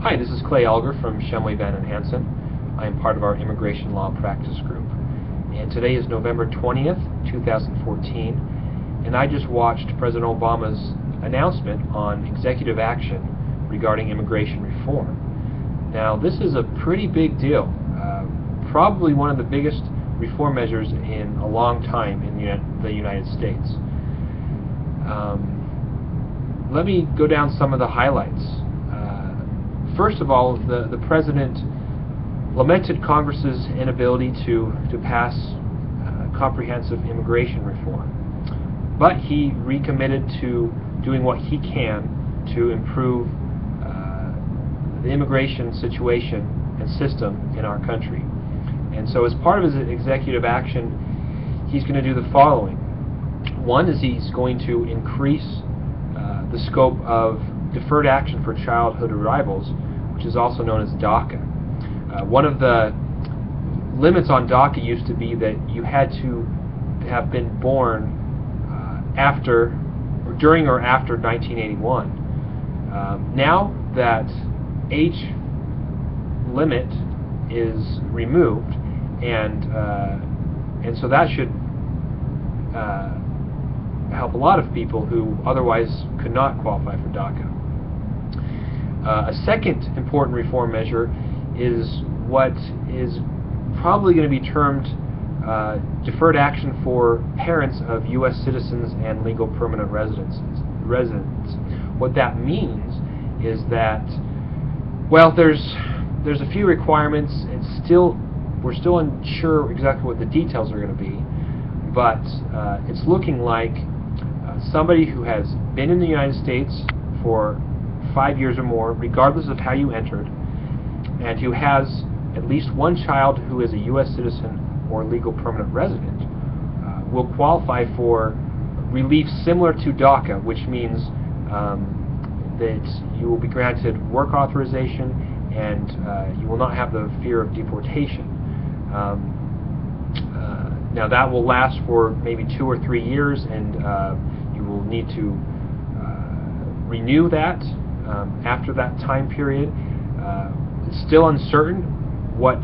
Hi, this is Clay Alger from Shumway, Van & Hansen. I am part of our Immigration Law Practice Group. And today is November 20th, 2014, and I just watched President Obama's announcement on executive action regarding immigration reform. Now, this is a pretty big deal, probably one of the biggest reform measures in a long time in the United States. Let me go down some of the highlights. First of all, the President lamented Congress's inability to pass comprehensive immigration reform, but he recommitted to doing what he can to improve the immigration situation and system in our country. And so as part of his executive action, he's going to do the following. One is he's going to increase the scope of deferred action for childhood arrivals, which is also known as DACA. One of the limits on DACA used to be that you had to have been born after, or during or after 1981. Now that age limit is removed, and so that should help a lot of people who otherwise could not qualify for DACA. A second important reform measure is what is probably going to be termed deferred action for parents of U.S. citizens and legal permanent residents. What that means is that, well, there's a few requirements. We're still unsure exactly what the details are going to be, but it's looking like somebody who has been in the United States for 5 years or more, regardless of how you entered, and who has at least one child who is a U.S. citizen or legal permanent resident, will qualify for relief similar to DACA, which means that you will be granted work authorization and you will not have the fear of deportation. Now that will last for maybe 2 or 3 years, and you will need to renew that after that time period. It's still uncertain what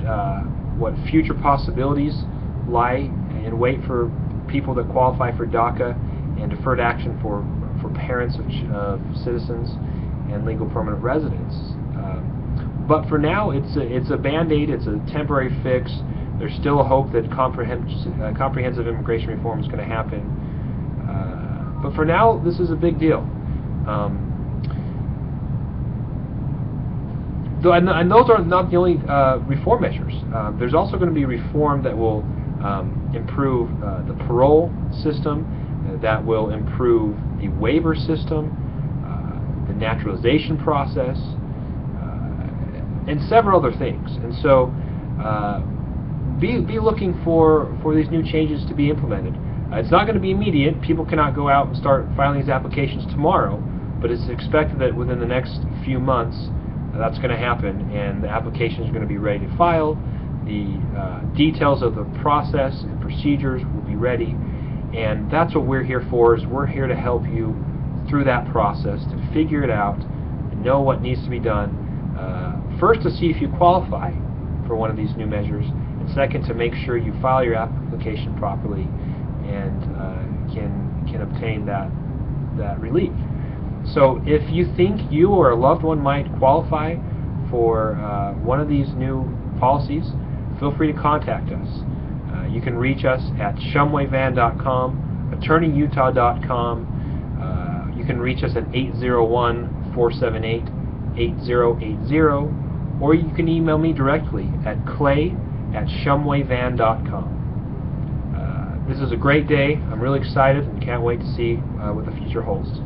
future possibilities lie in wait for people that qualify for DACA and deferred action for parents of citizens and legal permanent residents. But for now, it's a band-aid. It's a temporary fix. There's still a hope that comprehensive immigration reform is going to happen. But for now, this is a big deal. And those are not the only reform measures. There's also going to be reform that will improve the parole system, that will improve the waiver system, the naturalization process, and several other things. And so be looking for these new changes to be implemented. It's not going to be immediate. People cannot go out and start filing these applications tomorrow, but it's expected that within the next few months that's going to happen, and the application is going to be ready to file. The details of the process and procedures will be ready, and that's what we're here for. Is we're here to help you through that process, to figure it out and know what needs to be done. First, to see if you qualify for one of these new measures, and second, to make sure you file your application properly and can obtain that relief. So if you think you or a loved one might qualify for one of these new policies, feel free to contact us. You can reach us at shumwayvan.com, attorneyutah.com. You can reach us at 801-478-8080, or you can email me directly at clay@shumwayvan.com. This is a great day. I'm really excited and can't wait to see what the future holds.